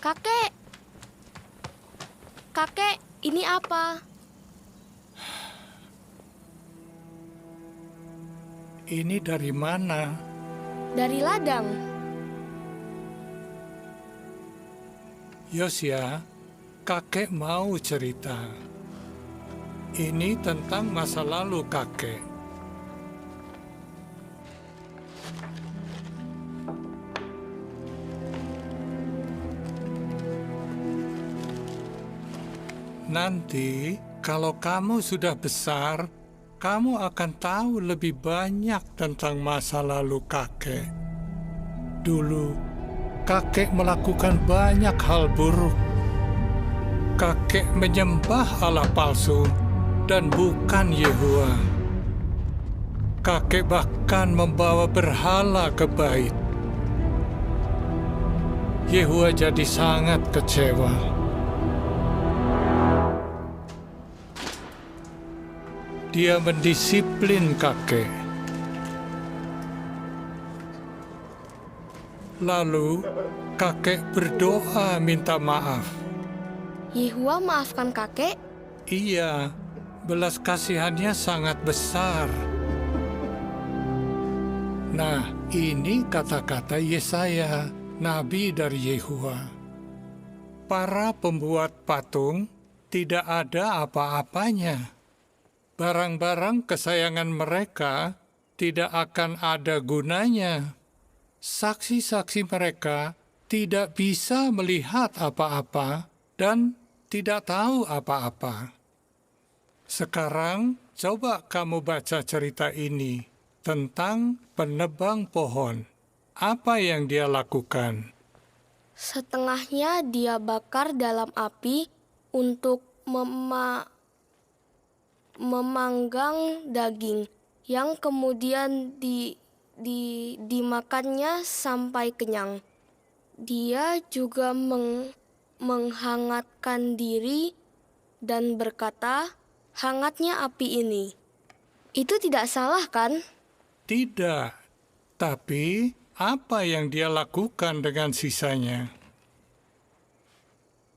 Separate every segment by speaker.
Speaker 1: Kakek, kakek, ini apa?
Speaker 2: Ini dari mana?
Speaker 1: Dari ladang.
Speaker 2: Yosia, kakek mau cerita. Ini tentang masa lalu kakek. Nanti, kalau kamu sudah besar, kamu akan tahu lebih banyak tentang masa lalu kakek. Dulu, kakek melakukan banyak hal buruk. Kakek menyembah Allah palsu dan bukan Yehowa. Kakek bahkan membawa berhala ke bait. Yehowa jadi sangat kecewa. Dia mendisiplin kakek. Lalu, kakek berdoa minta maaf.
Speaker 1: Yehowa maafkan kakek?
Speaker 2: Iya, belas kasihannya sangat besar. Nah, ini kata-kata Yesaya, nabi dari Yehowa. Para pembuat patung tidak ada apa-apanya. Barang-barang kesayangan mereka tidak akan ada gunanya. Saksi-saksi mereka tidak bisa melihat apa-apa dan tidak tahu apa-apa. Sekarang, coba kamu baca cerita ini tentang penebang pohon. Apa yang dia lakukan?
Speaker 1: Setengahnya dia bakar dalam api untuk memanggang daging yang kemudian dimakannya sampai kenyang. Dia juga menghangatkan diri dan berkata, "Hangatnya api ini." Itu tidak salah, kan?
Speaker 2: Tidak. Tapi, apa yang dia lakukan dengan sisanya?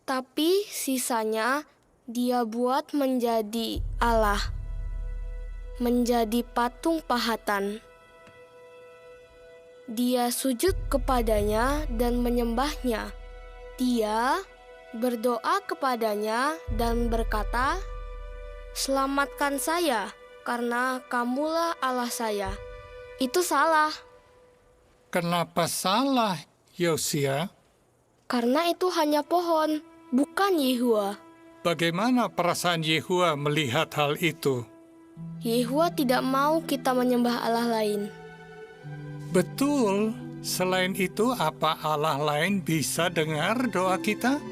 Speaker 1: Tapi sisanya dia buat menjadi Allah, menjadi patung pahatan. Dia sujud kepadanya dan menyembahnya. Dia berdoa kepadanya dan berkata, "Selamatkan saya, karena kamulah Allah saya." Itu salah,
Speaker 2: Kenapa salah, Yosia?
Speaker 1: karena itu hanya pohon, bukan Yehowa.
Speaker 2: Bagaimana perasaan Yehowa melihat hal itu?
Speaker 1: Yehowa tidak mau kita menyembah Allah lain.
Speaker 2: Betul. Selain itu, apa Allah lain bisa dengar doa kita?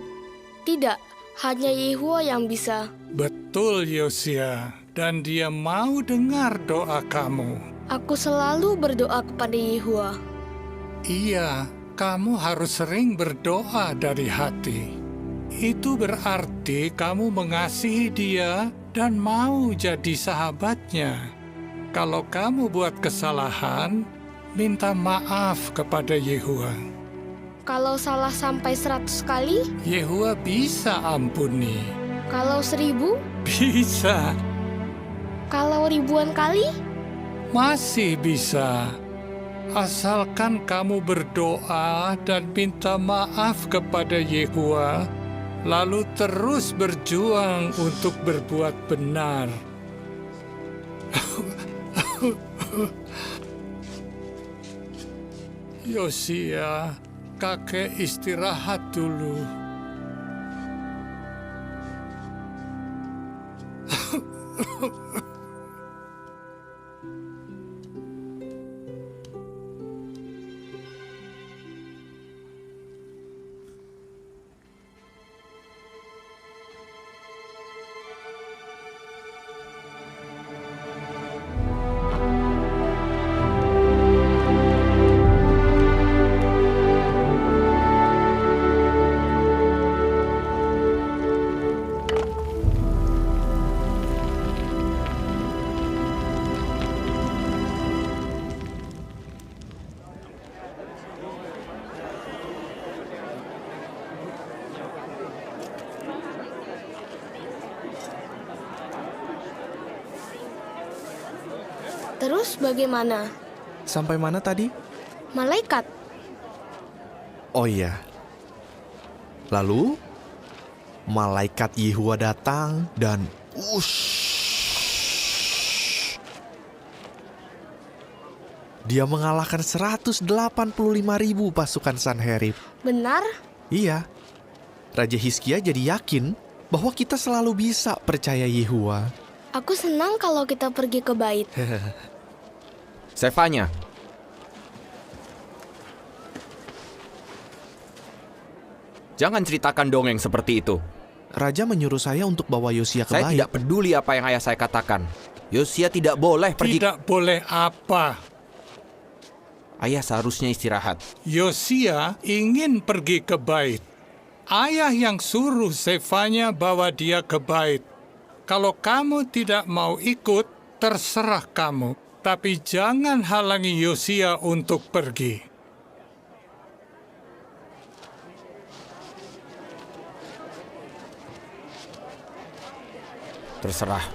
Speaker 1: Tidak, hanya Yehowa yang bisa.
Speaker 2: Betul, Yosia. Dan dia mau dengar doa kamu.
Speaker 1: Aku selalu berdoa kepada Yehowa.
Speaker 2: Iya, kamu harus sering berdoa dari hati. Itu berarti kamu mengasihi dia dan mau jadi sahabatnya. Kalau kamu buat kesalahan, minta maaf kepada Yehowa.
Speaker 1: Kalau salah sampai 100 kali,
Speaker 2: Yehowa bisa ampuni.
Speaker 1: kalau 1000,
Speaker 2: Bisa,
Speaker 1: kalau ribuan kali,
Speaker 2: masih bisa. Asalkan kamu berdoa dan minta maaf kepada Yehowa, lalu terus berjuang untuk berbuat benar. Yosia, kakek istirahat dulu.
Speaker 1: Terus bagaimana?
Speaker 3: Sampai mana tadi?
Speaker 1: Malaikat.
Speaker 3: Oh iya. Lalu, malaikat Yehua datang dan dia mengalahkan 185.000 pasukan Sanherib.
Speaker 1: Benar?
Speaker 3: Iya. Raja Hizkia jadi yakin bahwa kita selalu bisa percaya Yehua.
Speaker 1: Aku senang kalau kita pergi ke bait.
Speaker 4: Sefanya. Jangan ceritakan dongeng seperti itu.
Speaker 3: Raja menyuruh saya untuk bawa Yosia ke
Speaker 4: Saya
Speaker 3: bait.
Speaker 4: tidak peduli apa yang ayah saya katakan. Yosia tidak boleh pergi.
Speaker 2: Tidak boleh apa?
Speaker 4: Ayah seharusnya istirahat.
Speaker 2: Yosia ingin pergi ke bait. Ayah yang suruh Sefanya bawa dia ke bait. Kalau kamu tidak mau ikut, terserah kamu. Tapi jangan halangi Yosia untuk pergi.
Speaker 4: Terserah.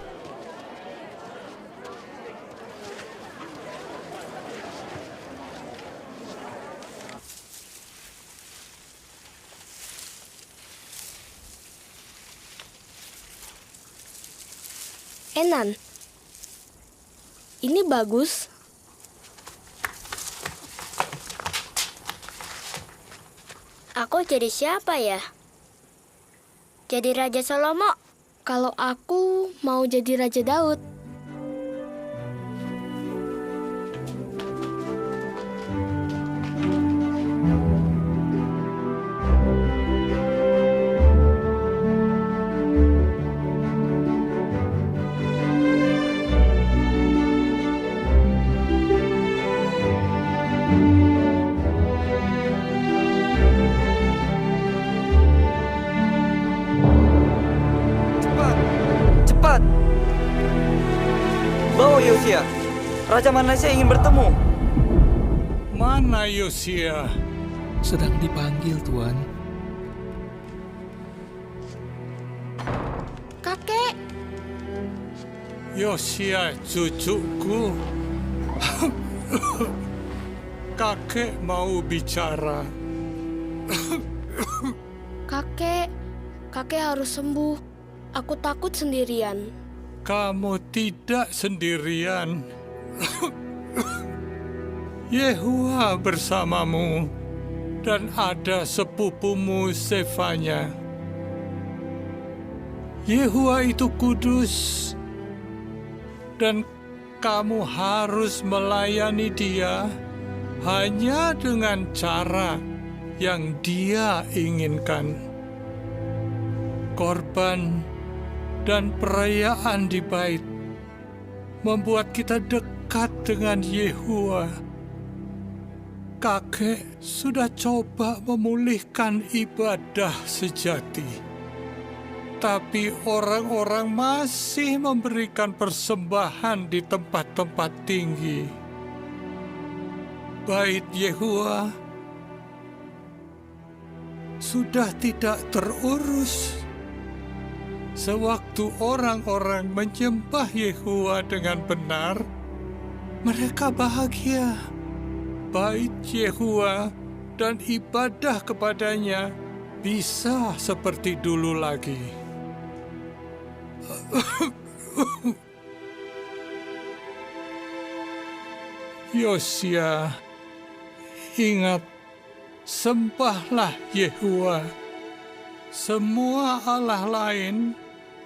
Speaker 1: Enan. Ini bagus.
Speaker 5: Aku jadi siapa ya? Jadi Raja Salomo.
Speaker 1: Kalau aku mau jadi Raja Daud.
Speaker 6: Cepat! Bawa Yosia. Raja Manasya ingin bertemu.
Speaker 2: Mana Yosia?
Speaker 7: Sedang dipanggil, Tuan.
Speaker 1: Kakek,
Speaker 2: Yosia, cucuku. Kakek mau bicara.
Speaker 1: kakek harus sembuh. Aku takut sendirian.
Speaker 2: Kamu tidak sendirian. Yehua bersamamu dan ada sepupumu Sefanya. Yehua itu kudus dan kamu harus melayani dia hanya dengan cara yang dia inginkan. Korban dan perayaan di bait membuat kita dekat dengan Yehua. Kakek sudah coba memulihkan ibadah sejati, tapi orang-orang masih memberikan persembahan di tempat-tempat tinggi. Bait Yehua sudah tidak terurus. Sewaktu orang-orang menyembah Yehua dengan benar, mereka bahagia. Bait Yehua dan ibadah kepadanya bisa seperti dulu lagi. Yosia, ingat, sembahlah Yehua. Semua Allah lain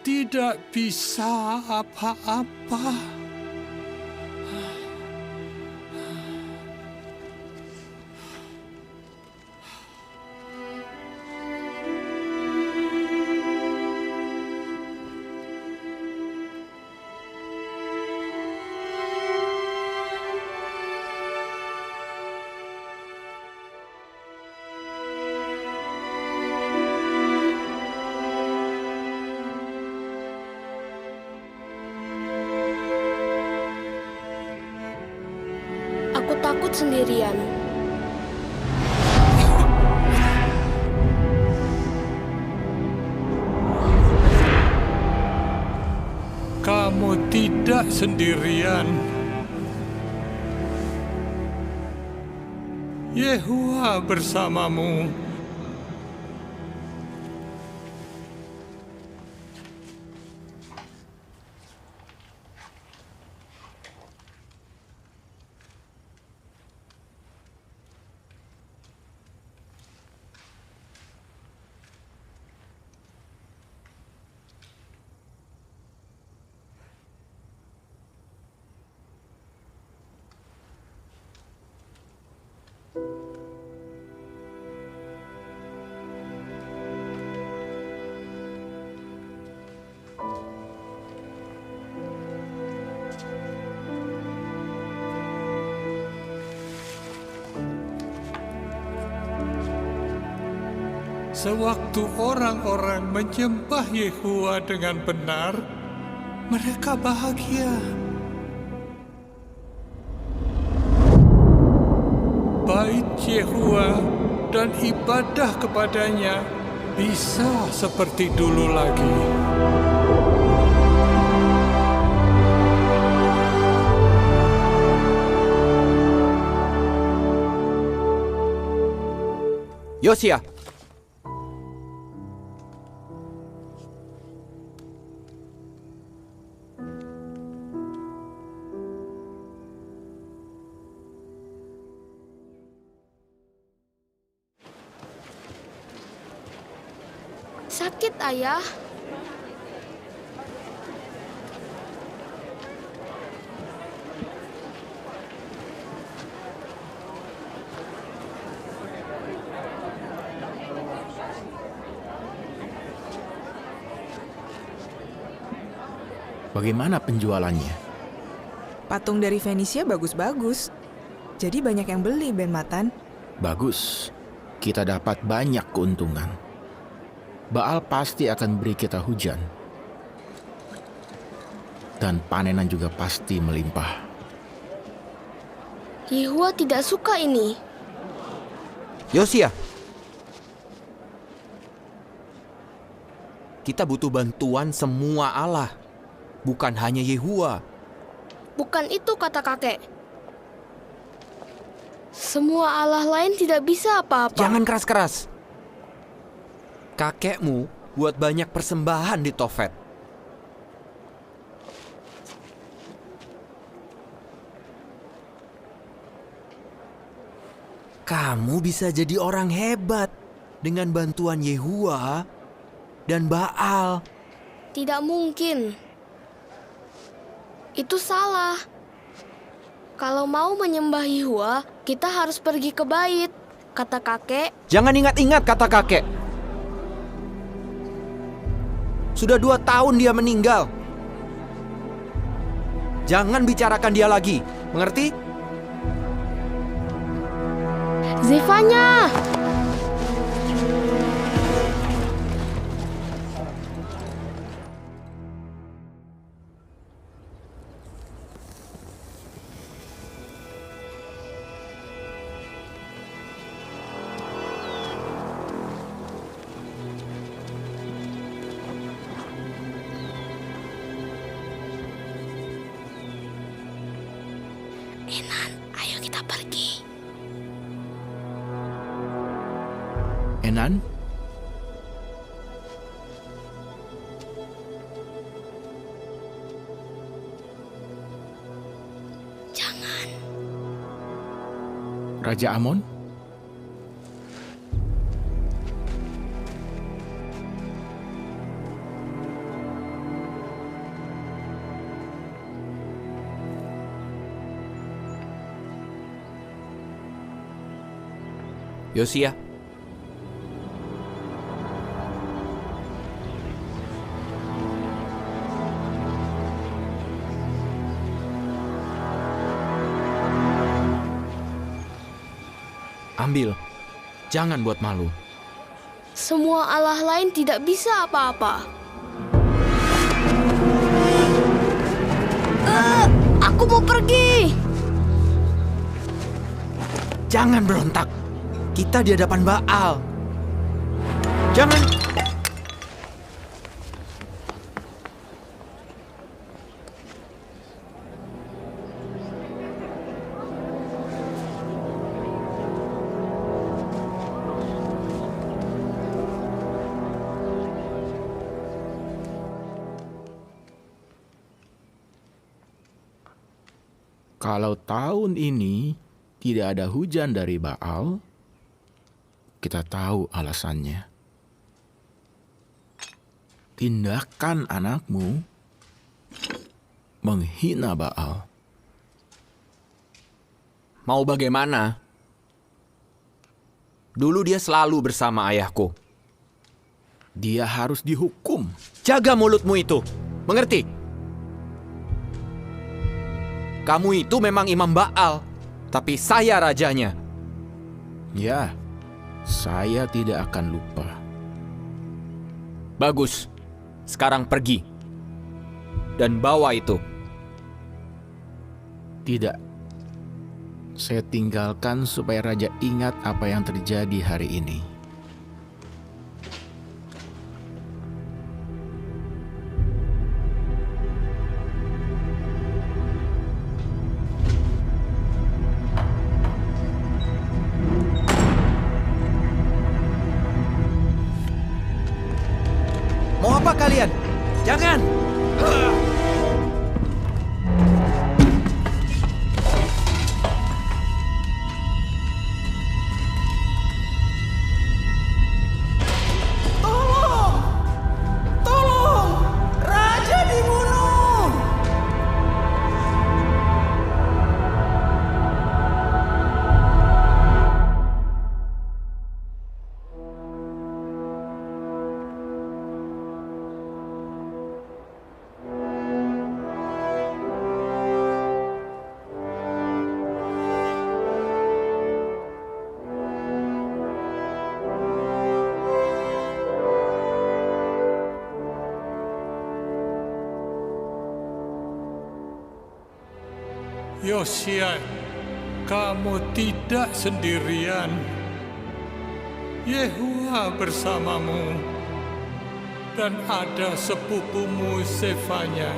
Speaker 2: tidak bisa apa-apa.
Speaker 1: Aku takut sendirian.
Speaker 2: Kamu tidak sendirian. Yehuwa bersamamu. Sewaktu orang-orang menyembah Yehuwa dengan benar, mereka bahagia. Bait Yehuwa dan ibadah kepadanya bisa seperti dulu lagi.
Speaker 4: Yosia,
Speaker 1: Sakit, Ayah.
Speaker 3: Bagaimana penjualannya?
Speaker 8: Patung dari Venesia bagus-bagus. Jadi banyak yang beli, Ben Matan.
Speaker 3: Bagus. Kita dapat banyak keuntungan. Baal pasti akan beri kita hujan. Dan panenan juga pasti melimpah.
Speaker 1: Yehuwa tidak suka ini.
Speaker 4: Yosia. Kita butuh bantuan semua Allah, bukan hanya Yehuwa.
Speaker 1: Bukan itu kata kakek. Semua Allah lain tidak bisa apa-apa.
Speaker 4: Jangan keras-keras. Kakekmu buat banyak persembahan di Tofet. Kamu bisa jadi orang hebat dengan bantuan Yehuwa dan Baal.
Speaker 1: Tidak mungkin. Itu salah. Kalau mau menyembah Yehuwa, kita harus pergi ke bait, kata kakek.
Speaker 4: Jangan ingat-ingat kata kakek. Sudah 2 tahun dia meninggal. Jangan bicarakan dia lagi, mengerti?
Speaker 1: Zefanya! Enan, ayo kita pergi.
Speaker 3: Enan?
Speaker 1: Jangan.
Speaker 3: Raja Amon?
Speaker 4: Yosia. Ambil. Jangan buat malu.
Speaker 1: Semua Allah lain tidak bisa apa-apa. Aku mau pergi.
Speaker 4: Jangan berontak. Kita di hadapan Baal. Jangan.
Speaker 3: Kalau tahun ini tidak ada hujan dari Baal, kita tahu alasannya. Tindakan anakmu menghina Baal.
Speaker 9: Mau bagaimana? Dulu dia selalu bersama ayahku.
Speaker 3: Dia harus dihukum.
Speaker 9: Jaga mulutmu itu. Mengerti? Kamu itu memang imam Baal, tapi saya rajanya.
Speaker 3: Ya, saya tidak akan lupa.
Speaker 9: Bagus. Sekarang pergi. Dan bawa itu.
Speaker 3: Tidak. Saya tinggalkan supaya raja ingat apa yang terjadi hari ini.
Speaker 4: Mau apa kalian? Jangan!
Speaker 2: Yosia, kamu tidak sendirian. Yehua bersamamu, dan ada sepupumu Sefanya.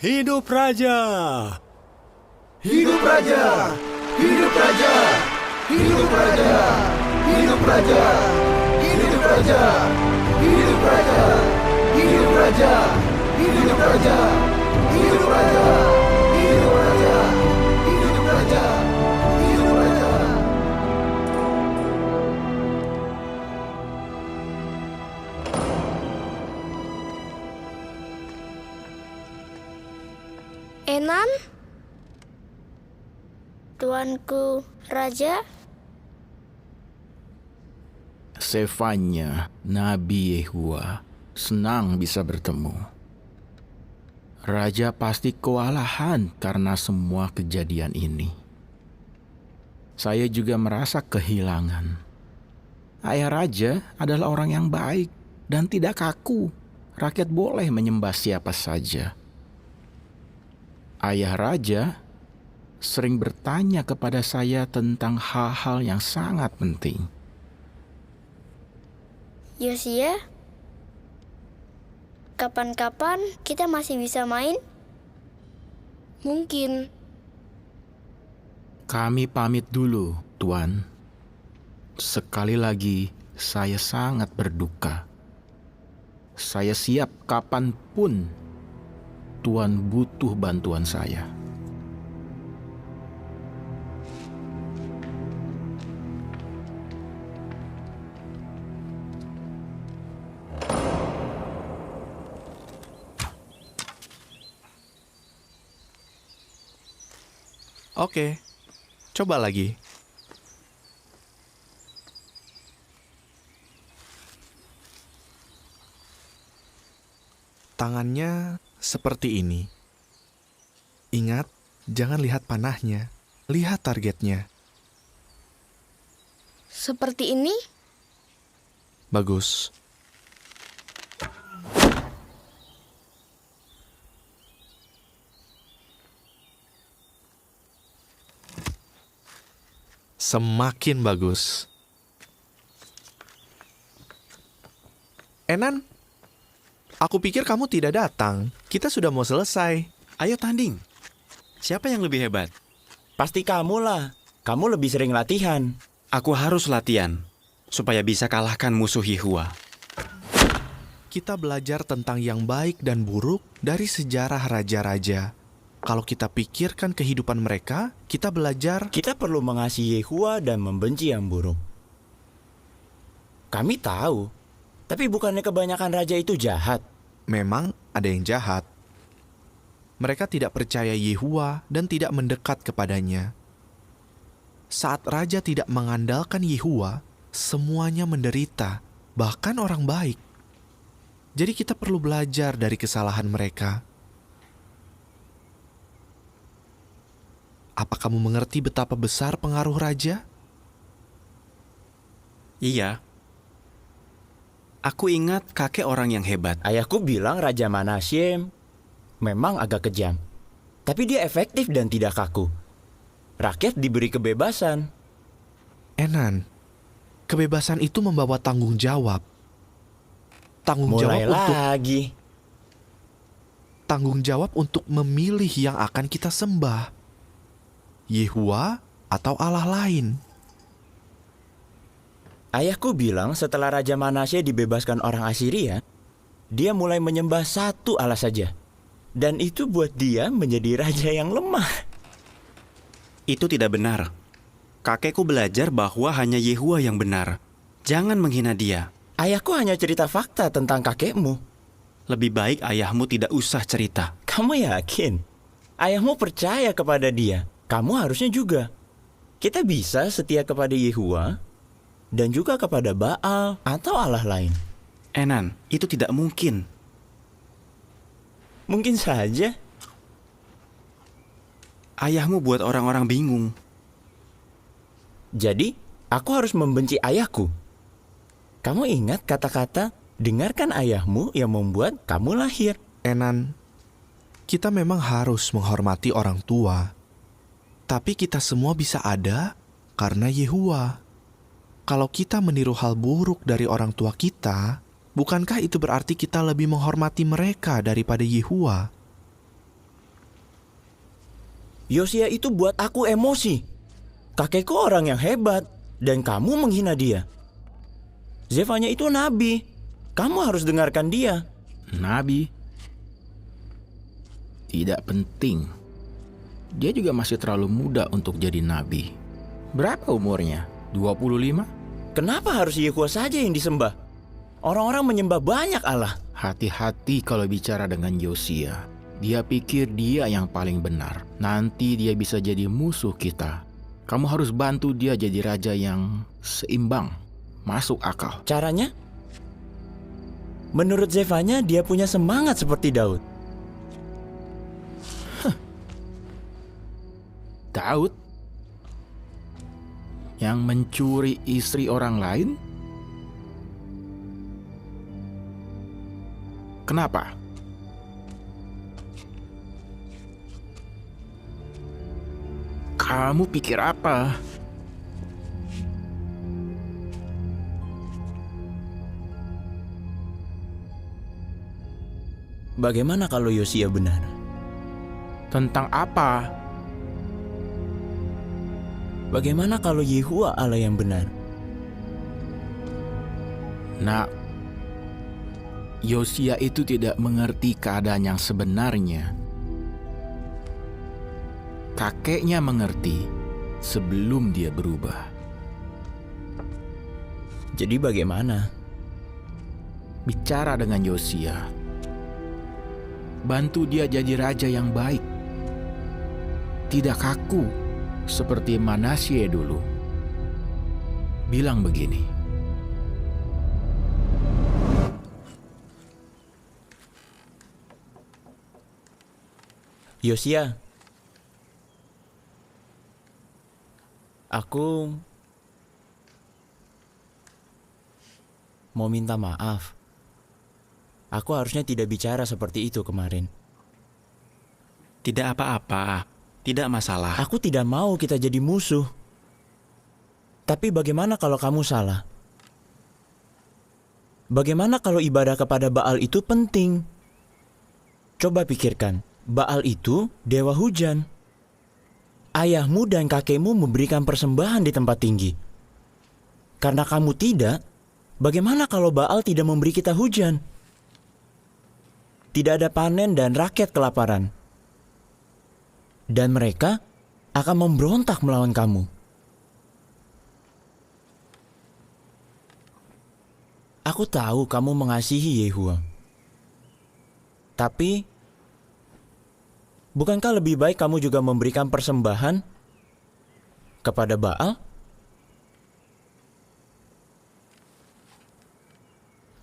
Speaker 10: Hidup Raja!
Speaker 4: Hidup Raja! Hidup Raja! Hidup Raja! Hidup Raja! Hidup Raja! Hidup Raja! Hidup Raja! Hidup Raja! Hidup Raja! Hidup Raja! Hidup Raja! Hidup Raja!
Speaker 1: Enan,
Speaker 5: Tuanku Raja,
Speaker 3: Sefanya, Nabi Yehua, senang bisa bertemu. Raja pasti kewalahan karena semua kejadian ini. Saya juga merasa kehilangan. Ayah Raja adalah orang yang baik dan tidak kaku. Rakyat boleh menyembah siapa saja. Ayah Raja sering bertanya kepada saya tentang hal-hal yang sangat penting.
Speaker 5: Yosia, kapan-kapan kita masih bisa main?
Speaker 1: mungkin.
Speaker 3: Kami pamit dulu, Tuan. Sekali lagi, saya sangat berduka. Saya siap kapanpun Tuan butuh bantuan saya.
Speaker 10: Oke, coba lagi. Tangannya seperti ini. Ingat, jangan lihat panahnya, lihat targetnya.
Speaker 1: Seperti ini?
Speaker 10: Bagus. Semakin bagus. Enan, aku pikir kamu tidak datang. Kita sudah mau selesai. Ayo tanding.
Speaker 11: Siapa yang lebih hebat?
Speaker 12: Pasti kamu lah. Kamu lebih sering latihan.
Speaker 11: Aku harus latihan supaya bisa kalahkan musuh Yehua.
Speaker 10: Kita belajar tentang yang baik dan buruk dari sejarah raja-raja. Kalau kita pikirkan kehidupan mereka, kita belajar
Speaker 12: Kita perlu mengasihi Yehua dan membenci yang buruk. Kami tahu, tapi bukannya kebanyakan raja itu jahat.
Speaker 10: memang ada yang jahat. Mereka tidak percaya Yehua dan tidak mendekat kepadanya. Saat raja tidak mengandalkan Yehua, semuanya menderita, bahkan orang baik. Jadi kita perlu belajar dari kesalahan mereka. Apa kamu mengerti betapa besar pengaruh raja?
Speaker 11: Iya. Aku ingat kakek orang yang hebat.
Speaker 12: Ayahku bilang Raja Manasye memang agak kejam. Tapi dia efektif dan tidak kaku. Rakyat diberi kebebasan.
Speaker 10: Enan, kebebasan itu membawa tanggung jawab. Tanggung
Speaker 12: Mulai
Speaker 10: jawab untuk
Speaker 12: lagi.
Speaker 10: tanggung jawab untuk memilih yang akan kita sembah. Yehua atau Allah lain.
Speaker 12: Ayahku bilang setelah Raja Manasye dibebaskan orang Assyria, dia mulai menyembah satu Allah saja. Dan itu buat dia menjadi raja yang lemah.
Speaker 11: Itu tidak benar. Kakekku belajar bahwa hanya Yehua yang benar. Jangan menghina dia.
Speaker 12: Ayahku hanya cerita fakta tentang kakekmu.
Speaker 11: Lebih baik ayahmu tidak usah cerita.
Speaker 12: Kamu yakin? Ayahmu percaya kepada dia. Kamu harusnya juga. Kita bisa setia kepada Yehua dan juga kepada Baal atau Allah lain.
Speaker 11: Enan, itu tidak mungkin.
Speaker 12: Mungkin saja.
Speaker 11: Ayahmu buat orang-orang bingung.
Speaker 12: Jadi, aku harus membenci ayahku. Kamu ingat kata-kata, dengarkan ayahmu yang membuat kamu lahir.
Speaker 10: Enan, kita memang harus menghormati orang tua. Tapi kita semua bisa ada karena Yehua. Kalau kita meniru hal buruk dari orang tua kita, bukankah itu berarti kita lebih menghormati mereka daripada Yehua?
Speaker 12: Yosia itu buat aku emosi. Kakekku orang yang hebat, dan kamu menghina dia. Zefanya itu nabi. Kamu harus dengarkan dia.
Speaker 3: Nabi? Tidak penting. Dia juga masih terlalu muda untuk jadi nabi. Berapa umurnya? 25?
Speaker 12: Kenapa harus Yehua saja yang disembah? Orang-orang menyembah banyak Allah.
Speaker 3: Hati-hati kalau bicara dengan Yosia. Dia pikir dia yang paling benar. Nanti dia bisa jadi musuh kita. Kamu harus bantu dia jadi raja yang seimbang. Masuk akal.
Speaker 12: Caranya? Menurut Zefanya, dia punya semangat seperti Daud.
Speaker 3: Daud? Yang mencuri istri orang lain? Kenapa? Kamu pikir apa?
Speaker 12: Bagaimana kalau Yosia benar?
Speaker 3: Tentang apa?
Speaker 12: Bagaimana kalau Yehua Allah yang benar?
Speaker 3: Nak, Yosia itu tidak mengerti keadaan yang sebenarnya. Kakeknya mengerti sebelum dia berubah.
Speaker 12: Jadi bagaimana?
Speaker 3: Bicara dengan Yosia. Bantu dia jadi raja yang baik. Tidak kaku seperti Manasye dulu. Bilang begini.
Speaker 12: Yosia, aku mau minta maaf. Aku harusnya tidak bicara seperti itu kemarin.
Speaker 11: Tidak apa-apa. Tidak masalah.
Speaker 12: Aku tidak mau kita jadi musuh. Tapi bagaimana kalau kamu salah? Bagaimana kalau ibadah kepada Baal itu penting? Coba pikirkan, Baal itu dewa hujan. ayahmu dan kakekmu memberikan persembahan di tempat tinggi. Karena kamu tidak, bagaimana kalau Baal tidak memberi kita hujan? Tidak ada panen dan rakyat kelaparan. Dan mereka akan memberontak melawan kamu. Aku tahu kamu mengasihi Yehua. Tapi, bukankah lebih baik kamu juga memberikan persembahan kepada Baal?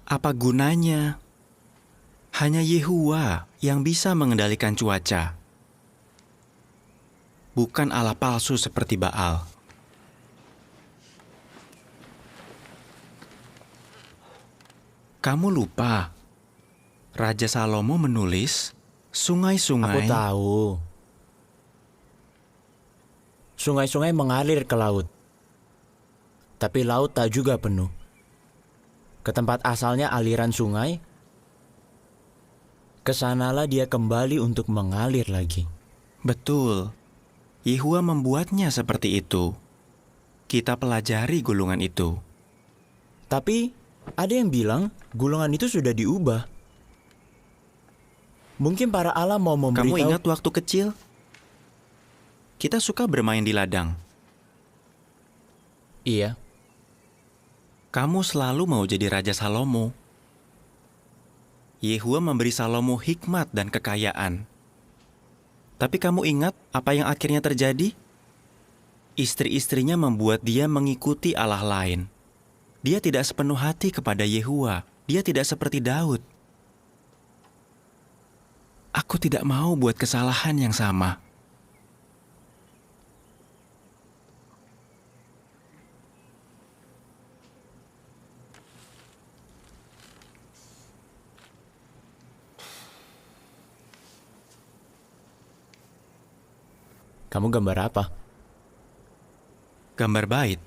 Speaker 11: Apa gunanya? Hanya Yehua yang bisa mengendalikan cuaca. Bukan Allah palsu seperti Baal. Kamu lupa, Raja Salomo menulis, sungai-sungai...
Speaker 12: Aku tahu. Sungai-sungai mengalir ke laut. Tapi laut tak juga penuh. Ke tempat asalnya aliran sungai, kesanalah dia kembali untuk mengalir lagi.
Speaker 11: Betul. Yehua membuatnya seperti itu. Kita pelajari gulungan itu.
Speaker 12: Tapi ada yang bilang gulungan itu sudah diubah. Mungkin para Allah mau memberitahu...
Speaker 11: Kamu ingat waktu kecil? Kita suka bermain di ladang.
Speaker 12: Iya.
Speaker 11: Kamu selalu mau jadi Raja Salomo. Yehua memberi Salomo hikmat dan kekayaan. Tapi kamu ingat apa yang akhirnya terjadi? Istri-istrinya membuat dia mengikuti Allah lain. Dia tidak sepenuh hati kepada Yehua. Dia tidak seperti Daud. Aku tidak mau buat kesalahan yang sama.
Speaker 12: Kamu gambar apa?
Speaker 11: Gambar bait.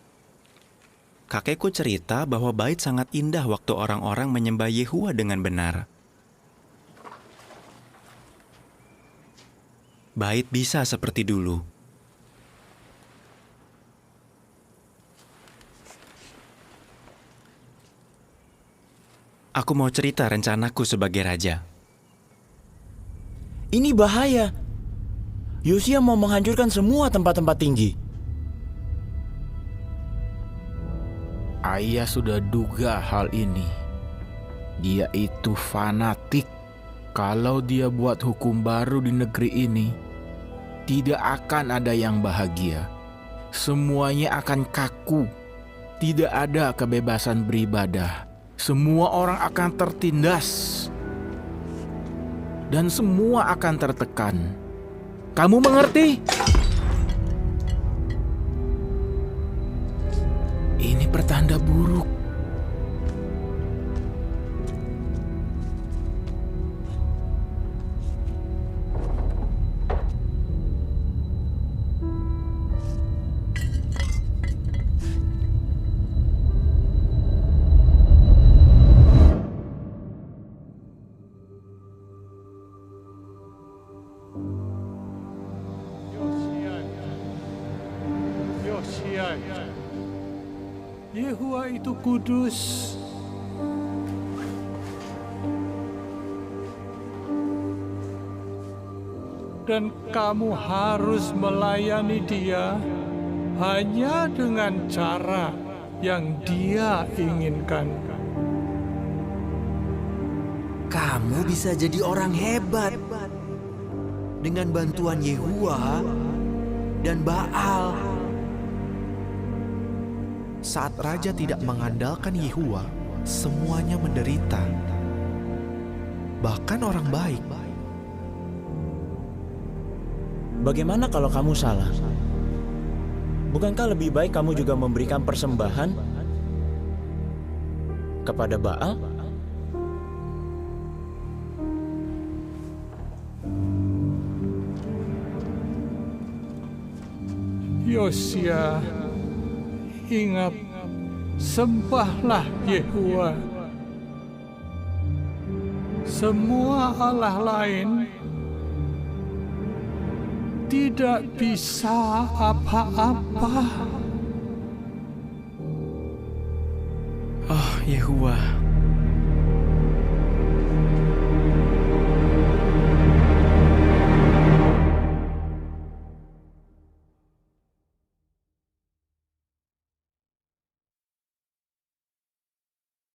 Speaker 11: Kakekku cerita bahwa bait sangat indah waktu orang-orang menyembah Yehua dengan benar. Bait bisa seperti dulu. Aku mau cerita rencanaku sebagai raja.
Speaker 12: Ini bahaya. Yosia mau menghancurkan semua tempat-tempat tinggi.
Speaker 3: Ayah sudah duga hal ini. Dia itu fanatik. Kalau dia buat hukum baru di negeri ini, tidak akan ada yang bahagia. Semuanya akan kaku. Tidak ada kebebasan beribadah. Semua orang akan tertindas. Dan semua akan tertekan. Kamu mengerti? Ini pertanda buruk.
Speaker 2: Yehua itu kudus. Dan kamu harus melayani dia hanya dengan cara yang dia inginkan.
Speaker 4: Kamu bisa jadi orang hebat dengan bantuan Yehua dan Baal.
Speaker 10: Saat raja tidak mengandalkan Yehua, semuanya menderita. Bahkan orang baik.
Speaker 12: Bagaimana kalau kamu salah? Bukankah lebih baik kamu juga memberikan persembahan kepada Baal?
Speaker 2: Yosia, ingat, sembahlah Yehua. Semua Allah lain tidak bisa apa-apa.
Speaker 3: Oh Yehuwa,